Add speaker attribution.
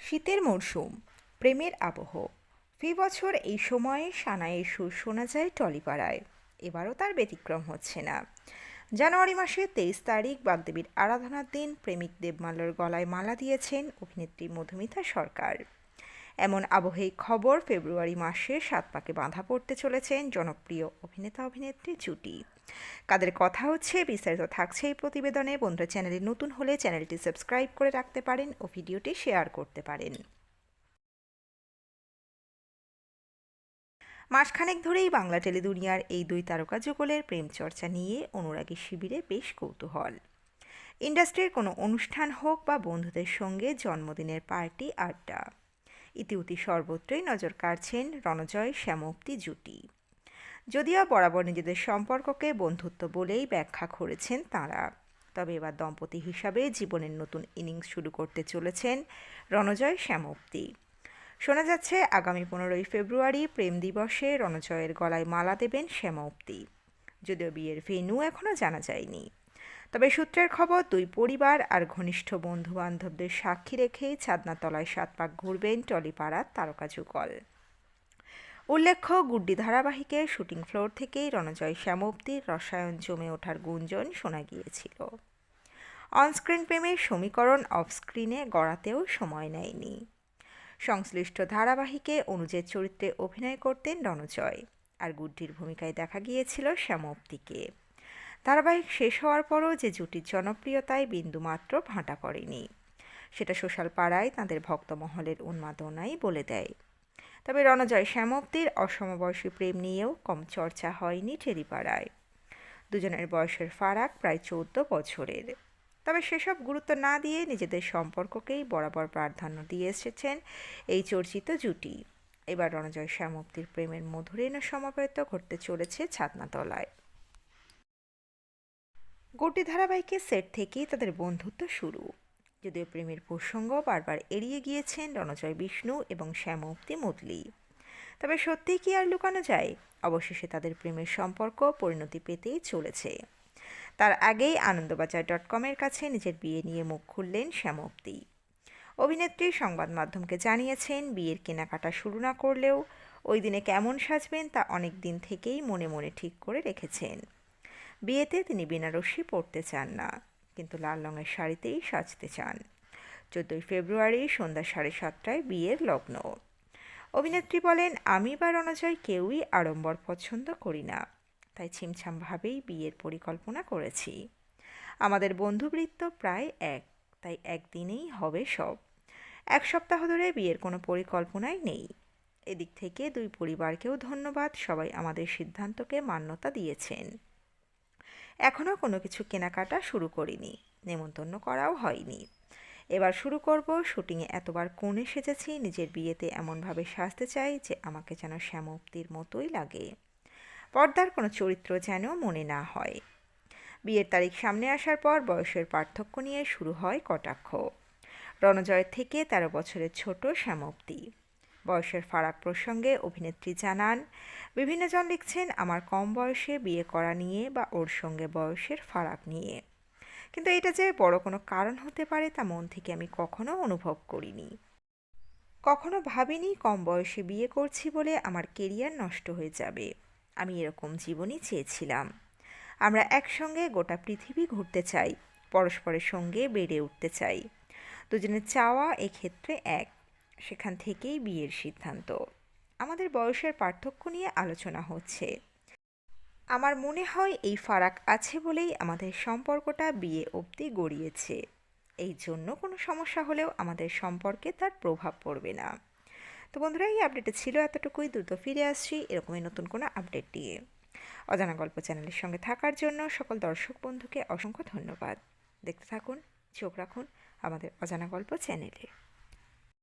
Speaker 1: শীতের মরশুম, প্রেমের আবহ। ফি বছর এই সময়ে সানাইয়ের সুর শোনা যায় টলিপাড়ায়। এবারও তার ব্যতিক্রম হচ্ছে না। জানুয়ারি মাসের 23 তারিখ বাগদেবীর আরাধনার দিন প্রেমিক দেবমাল্যর গলায় মালা দিয়েছেন অভিনেত্রী মধুমিতা সরকার। এমন আবহেই খবর ফেব্রুয়ারি মাসে 7 পাকে বাঁধা পড়তে চলেছেন জনপ্রিয় অভিনেতা অভিনেত্রী জুটি। কাদের কথা হচ্ছে বিস্তারিত থাকছে এই প্রতিবেদনে। বন্ধুরা, চ্যানেলে নতুন হলে চ্যানেলটি সাবস্ক্রাইব করে রাখতে পারেন ও ভিডিওটি শেয়ার করতে পারেন। মাসখানেক ধরেই বাংলা টেলিদুনিয়ার এই দুই তারকা যুগলের প্রেম চর্চা নিয়ে অনুরাগী শিবিরে বেশ কৌতূহল। ইন্ডাস্ট্রির কোনো অনুষ্ঠান হোক বা বন্ধুদের সঙ্গে জন্মদিনের পার্টি আড্ডা, ইতিউতি সর্বত্রই নজর কাড়ছেন রণজয় শ্যামপ্তি জুটি। যদিও বরাবর নিজেদের সম্পর্ককে বন্ধুত্ব বলেই ব্যাখ্যা করেছেন তাঁরা, তবে এবার দম্পতি হিসাবে জীবনের নতুন ইনিংস শুরু করতে চলেছেন রণজয় শ্যামপ্তি। শোনা যাচ্ছে আগামী 15 ফেব্রুয়ারি প্রেম দিবসে রণজয়ের গলায় মালা দেবেন শ্যামপ্তি। যদিও বিয়ের ভেন্যু এখনও জানা যায়নি, তবে সূত্রের খবর দুই পরিবার আর ঘনিষ্ঠ বন্ধু বান্ধবদের সাক্ষী রেখেই ছাদনাতলায় 7 পাক ঘুরবেন টলিপাড়ার তারকা যুগল। উল্লেখ্য, গুড্ডি ধারাবাহিকের শুটিং ফ্লোর থেকেই রণজয় শ্যামপ্তির রসায়ন জমে ওঠার গুঞ্জন শোনা গিয়েছিল। অনস্ক্রিন প্রেমের সমীকরণ অফস্ক্রিনে গড়াতেও সময় নেয়নি। সংশ্লিষ্ট ধারাবাহিকে অনুজের চরিত্রে অভিনয় করতেন রণজয়, আর গুড্ডির ভূমিকায় দেখা গিয়েছিল শ্যামপ্তিকে। ধারাবাহিক শেষ হওয়ার পরও যে জুটির জনপ্রিয়তায় বিন্দুমাত্র ভাঁটা পড়েনি, সেটা সোশ্যাল পাড়ায় তাঁদের ভক্তমহলের উন্মাদনাই বলে দেয়। তবে রণজয় শ্যামপ্তির অসমবয়সী প্রেম নিয়েও কম চর্চা হয়নি টেলিপাড়ায়। দুজনের বয়সের ফারাক প্রায় 14 বছরের। তবে সেসব গুরুত্ব না দিয়ে নিজেদের সম্পর্ককেই বরাবর প্রাধান্য দিয়ে এসেছেন এই চর্চিত জুটি। এবার রণজয় শ্যামপ্তির প্রেমের মধুরেণ সমাবেত ঘটতে চলেছে ছাদনাতলায়। গুড্ডি ধারাবাহিকের সেট থেকেই তাদের বন্ধুত্ব শুরু। যদিও প্রেমের প্রসঙ্গ বারবার এড়িয়ে গিয়েছেন রণজয় বিষ্ণু এবং শ্যামপ্তি মুদলি। তবে সত্যিই কি আর লুকানো যায়? অবশেষে তাদের প্রেমের সম্পর্ক পরিণতি পেতেই চলেছে। তার আগেই আনন্দবাজার.কমের কাছে নিজের বিয়ে নিয়ে মুখ খুললেন শ্যামপ্তি। অভিনেত্রী সংবাদ মাধ্যমকে জানিয়েছেন, বিয়ের কেনাকাটা শুরু না করলেও ওই দিনে কেমন সাজবেন তা অনেক দিন থেকেই মনে মনে ঠিক করে রেখেছেন। বিয়েতে তিনি বেনারসি পরতে চান না, কিন্তু লাল রঙের শাড়িতেই সাজতে চান। 14 ফেব্রুয়ারি সন্ধ্যা 7:30টায় বিয়ের লগ্ন। অভিনেত্রী বলেন, আমি বা রণজয় কেউই আড়ম্বর পছন্দ করি না, তাই ছিমছামভাবেই বিয়ের পরিকল্পনা করেছি। আমাদের বন্ধুবৃত্ত প্রায় এক, তাই একদিনেই হবে সব। 1 সপ্তাহ ধরে বিয়ের কোনো পরিকল্পনাই নেই। এদিক থেকে দুই পরিবারকেও ধন্যবাদ, সবাই আমাদের সিদ্ধান্তকে মান্যতা দিয়েছেন। এখনও কোনো কিছু কেনাকাটা শুরু করিনি, নেমন্তন্ন করাও হয়নি। এবার শুরু করব। শুটিংয়ে এতবার কোণে সেজেছি, নিজের বিয়েতে এমনভাবে সাজতে চাই যে আমাকে যেন শ্যামপ্তির মতোই লাগে। পর্দার কোনো চরিত্র যেন মনে না হয়। বিয়ের তারিখ সামনে আসার পর বয়সের পার্থক্য নিয়ে শুরু হয় কটাক্ষ। রণজয়ের থেকে 13 বছরের ছোট শ্যামপ্তি। বয়সের ফারাক প্রসঙ্গে অভিনেত্রী জানান, বিভিন্নজন লিখছেন আমার কম বয়সে বিয়ে করা নিয়ে বা ওর সঙ্গে বয়সের ফারাক নিয়ে, কিন্তু এটা যে বড় কোনো কারণ হতে পারে তা মন থেকে আমি কখনো অনুভব করিনি। কখনো ভাবিনি কম বয়সে বিয়ে করছি বলে আমার কেরিয়ার নষ্ট হয়ে যাবে। আমি এরকম জীবনই চেয়েছিলাম। আমরা একসঙ্গে গোটা পৃথিবী ঘুরতে চাই, পরস্পরের সঙ্গে বেড়ে উঠতে চাই। দুজনের চাওয়া এক্ষেত্রে এক, সেখান থেকেই বিয়ের সিদ্ধান্ত। আমাদের বয়সের পার্থক্য নিয়ে আলোচনা হচ্ছে। আমার মনে হয় এই ফারাক আছে বলেই আমাদের সম্পর্কটা বিয়ে অবধি গড়িয়েছে। এই জন্য কোনো সমস্যা হলেও আমাদের সম্পর্কে তার প্রভাব পড়বে না। তো বন্ধুরা, এই আপডেটে ছিল এতটুকুই। দ্রুত ফিরে আসছি এরকমই নতুন কোনো আপডেট দিয়ে। অজানা গল্প চ্যানেলের সঙ্গে থাকার জন্য সকল দর্শক বন্ধুকে অসংখ্য ধন্যবাদ। দেখতে থাকুন, চোখ রাখুন আমাদের অজানা গল্প চ্যানেলে।